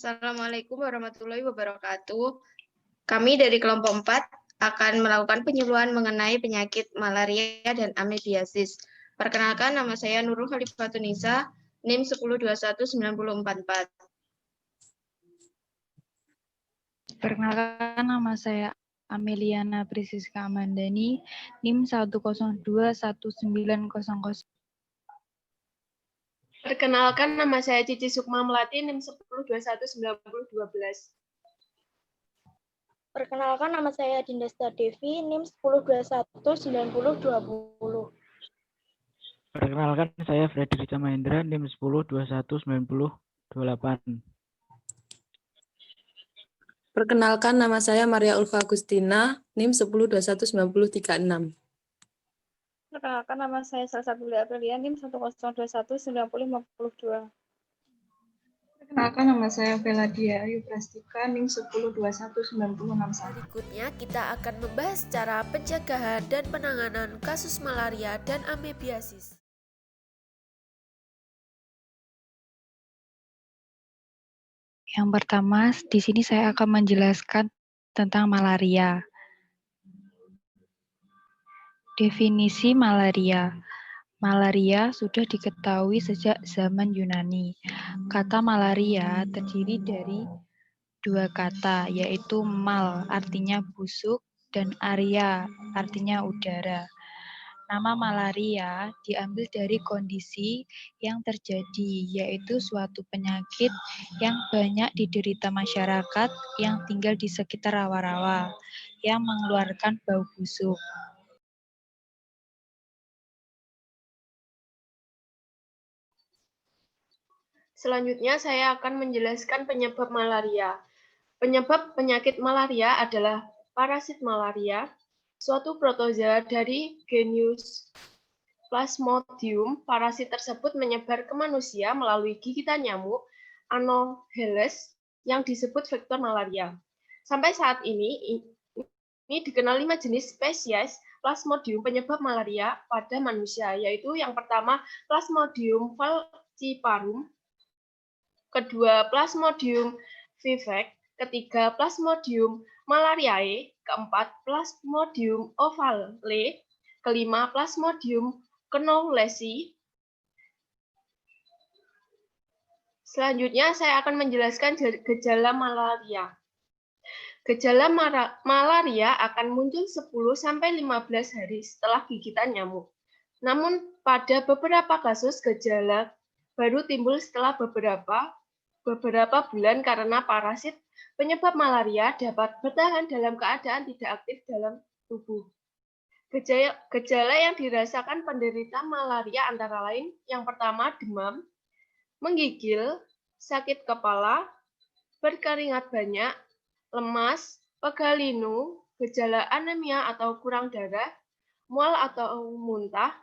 Assalamualaikum warahmatullahi wabarakatuh. Kami dari kelompok 4 akan melakukan penyuluhan mengenai penyakit malaria dan amebiasis. Perkenalkan, nama saya Nurul Khalifatunisa, NIM 10219044. Perkenalkan, nama saya Ameliana Prisiska Amandani, NIM 1021900. Perkenalkan, nama saya Cici Sukma Melati, NIM 10219012. Perkenalkan, nama saya Dinda Devi, NIM 10219020. Perkenalkan, saya Freddy Rica Mahendra, NIM 10219028. Perkenalkan, nama saya Maria Ulfa Agustina, NIM 10219036. Perkenalkan, nama saya Salsabila Aprilia, NIM 10219052. Perkenalkan, nama saya Veladia Ayu Prastika, NIM 10219061. Berikutnya kita akan membahas cara pencegahan dan penanganan kasus malaria dan amebiasis. Yang pertama, di sini saya akan menjelaskan tentang malaria. Definisi malaria. Malaria sudah diketahui sejak zaman Yunani. Kata malaria terdiri dari dua kata, yaitu mal artinya busuk dan aria artinya udara. Nama malaria diambil dari kondisi yang terjadi, yaitu suatu penyakit yang banyak diderita masyarakat yang tinggal di sekitar rawa-rawa yang mengeluarkan bau busuk. Selanjutnya saya akan menjelaskan penyebab malaria. Penyebab penyakit malaria adalah parasit malaria, suatu protozoa dari genus Plasmodium. Parasit tersebut menyebar ke manusia melalui gigitan nyamuk Anopheles yang disebut vektor malaria. Sampai saat ini dikenal 5 jenis spesies Plasmodium penyebab malaria pada manusia, yaitu yang pertama Plasmodium falciparum, kedua Plasmodium vivax, ketiga Plasmodium malariae, keempat Plasmodium ovale, kelima Plasmodium knowlesi. Selanjutnya saya akan menjelaskan gejala malaria. Gejala malaria akan muncul 10-15 hari setelah gigitan nyamuk. Namun pada beberapa kasus gejala baru timbul setelah beberapa bulan karena parasit penyebab malaria dapat bertahan dalam keadaan tidak aktif dalam tubuh. Gejala yang dirasakan penderita malaria antara lain yang pertama demam, menggigil, sakit kepala, berkeringat banyak, lemas, pegal linu, gejala anemia atau kurang darah, mual atau muntah,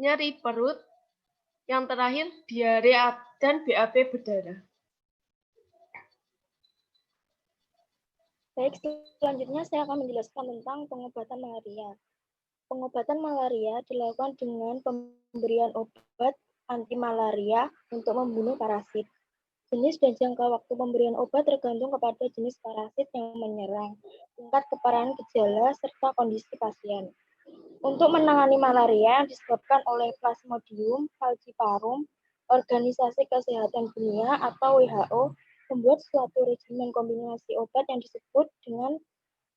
nyeri perut, yang terakhir diare dan BAB berdarah. Baik, selanjutnya saya akan menjelaskan tentang pengobatan malaria. Pengobatan malaria dilakukan dengan pemberian obat anti malaria untuk membunuh parasit. Jenis dan jangka waktu pemberian obat tergantung kepada jenis parasit yang menyerang, tingkat keparahan gejala, serta kondisi pasien. Untuk menangani malaria yang disebabkan oleh Plasmodium falciparum, Organisasi Kesehatan Dunia atau WHO membuat suatu regimen kombinasi obat yang disebut dengan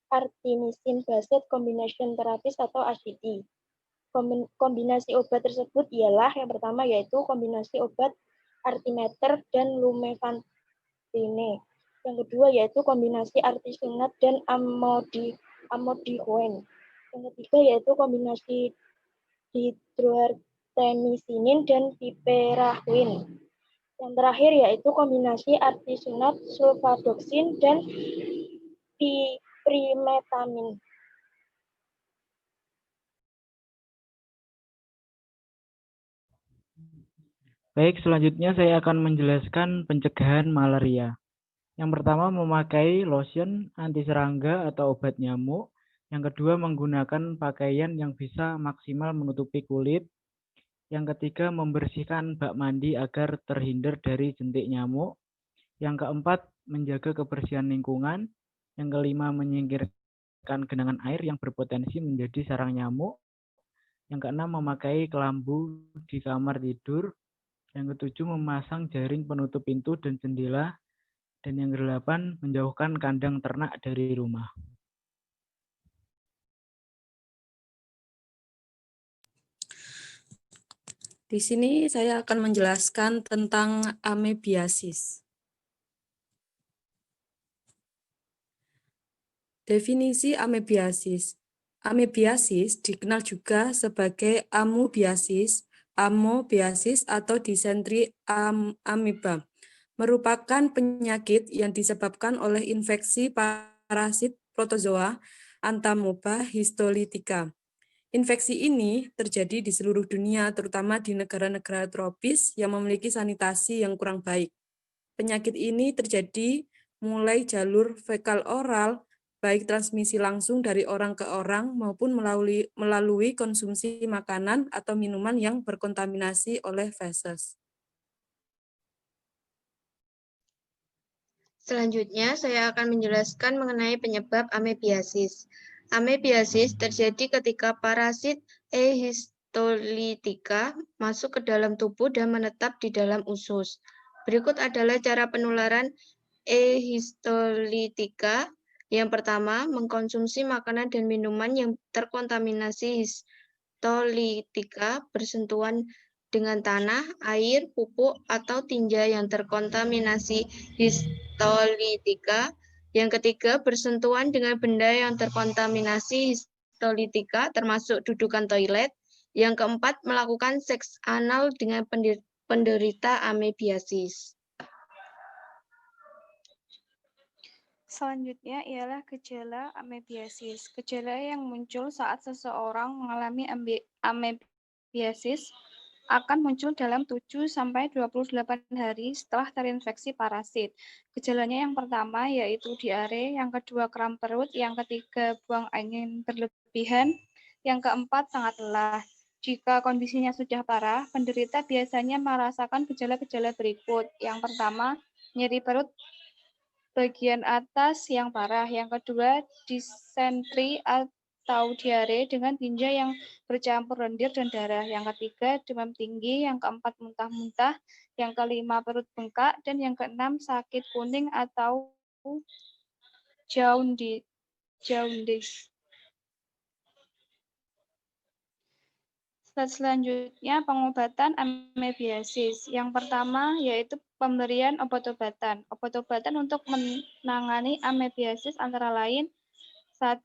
Artemisinin-Based Combination Therapies atau ACT. Kombinasi obat tersebut ialah yang pertama yaitu kombinasi obat artimeter dan lumefantrine. Yang kedua yaitu kombinasi artesunate dan amodiaquine. Yang ketiga yaitu kombinasi dihidroartemisinin dan piperacillin. Yang terakhir yaitu kombinasi artesunate, sulfadoxin, dan piprimetamin. Baik, selanjutnya saya akan menjelaskan pencegahan malaria. Yang pertama, memakai lotion anti serangga atau obat nyamuk. Yang kedua, menggunakan pakaian yang bisa maksimal menutupi kulit. Yang ketiga, membersihkan bak mandi agar terhindar dari jentik nyamuk. Yang keempat, menjaga kebersihan lingkungan. Yang kelima, menyingkirkan genangan air yang berpotensi menjadi sarang nyamuk. Yang keenam, memakai kelambu di kamar tidur. Yang ketujuh, memasang jaring penutup pintu dan jendela. Dan yang kedelapan, menjauhkan kandang ternak dari rumah. Di sini saya akan menjelaskan tentang amebiasis. Definisi amebiasis. Amebiasis dikenal juga sebagai amoebiasis, atau disentri ameba. Merupakan penyakit yang disebabkan oleh infeksi parasit protozoa Entamoeba histolytica. Infeksi ini terjadi di seluruh dunia, terutama di negara-negara tropis yang memiliki sanitasi yang kurang baik. Penyakit ini terjadi mulai jalur fekal oral, baik transmisi langsung dari orang ke orang maupun melalui konsumsi makanan atau minuman yang berkontaminasi oleh feses. Selanjutnya, saya akan menjelaskan mengenai penyebab amebiasis. Amebiasis terjadi ketika parasit E. histolytica masuk ke dalam tubuh dan menetap di dalam usus. Berikut adalah cara penularan E. histolytica. Yang pertama, mengkonsumsi makanan dan minuman yang terkontaminasi histolytica bersentuhan dengan tanah, air, pupuk, atau tinja yang terkontaminasi histolytica. Yang ketiga, bersentuhan dengan benda yang terkontaminasi histolytica, termasuk dudukan toilet. Yang keempat, melakukan seks anal dengan penderita amebiasis. Selanjutnya ialah gejala amebiasis. Gejala yang muncul saat seseorang mengalami amebiasis akan muncul dalam 7-28 hari setelah terinfeksi parasit. Gejalanya yang pertama yaitu diare, yang kedua kram perut, yang ketiga buang angin berlebihan, yang keempat sangat lelah. Jika kondisinya sudah parah, penderita biasanya merasakan gejala-gejala berikut. Yang pertama, nyeri perut bagian atas yang parah, yang kedua disentri atau diare dengan tinja yang bercampur lendir dan darah, yang ketiga demam tinggi, yang keempat muntah-muntah, yang kelima perut bengkak, dan yang keenam sakit kuning atau jaundice. Selanjutnya pengobatan amebiasis. Yang pertama yaitu pemberian obat-obatan. Obat-obatan untuk menangani amebiasis antara lain 1.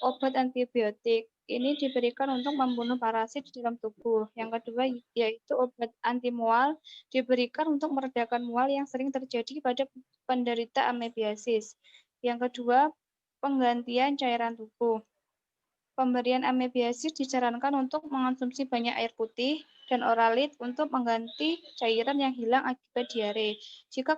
Obat antibiotik. Ini diberikan untuk membunuh parasit di dalam tubuh. Yang kedua yaitu obat antimual, diberikan untuk meredakan mual yang sering terjadi pada penderita amebiasis. Yang kedua, penggantian cairan tubuh. Pemberian amebiasis disarankan untuk mengonsumsi banyak air putih dan oralit untuk mengganti cairan yang hilang akibat diare. Jika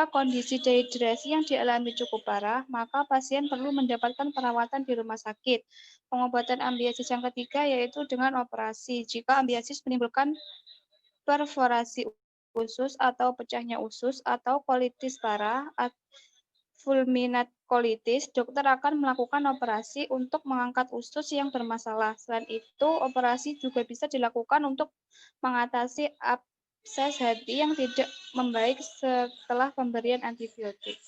kondisi dehidrasi yang dialami cukup parah, maka pasien perlu mendapatkan perawatan di rumah sakit. Pengobatan amebiasis yang ketiga yaitu dengan operasi. Jika amebiasis menimbulkan perforasi usus atau pecahnya usus atau kolitis parah, fulminant kolitis, dokter akan melakukan operasi untuk mengangkat usus yang bermasalah. Selain itu, operasi juga bisa dilakukan untuk mengatasi abses hati yang tidak membaik setelah pemberian antibiotik.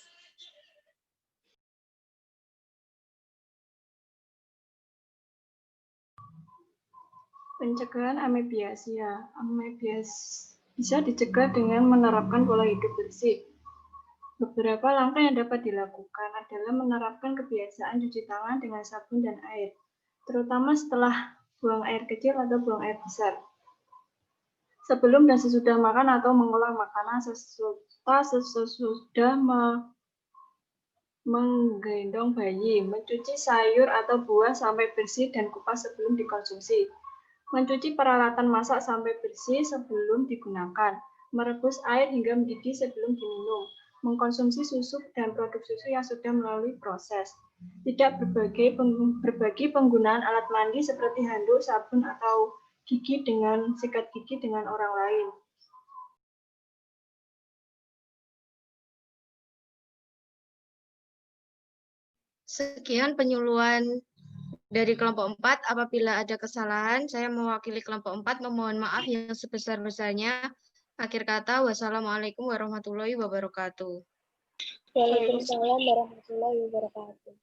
Pencegahan amebiasia. Amebiasis bisa dicegah dengan menerapkan pola hidup bersih. Beberapa langkah yang dapat dilakukan adalah menerapkan kebiasaan cuci tangan dengan sabun dan air, terutama setelah buang air kecil atau buang air besar. Sebelum dan sesudah makan atau mengolah makanan, sesudah menggendong bayi, mencuci sayur atau buah sampai bersih dan kupas sebelum dikonsumsi, mencuci peralatan masak sampai bersih sebelum digunakan, merebus air hingga mendidih sebelum diminum, mengkonsumsi susu dan produk susu yang sudah melalui proses, tidak berbagi penggunaan alat mandi seperti handuk, sabun, atau sikat gigi dengan orang lain. Sekian penyuluhan dari kelompok 4. Apabila ada kesalahan, saya mewakili kelompok 4 memohon maaf yang sebesar-besarnya. Akhir kata, wassalamualaikum warahmatullahi wabarakatuh. Waalaikumsalam warahmatullahi wabarakatuh.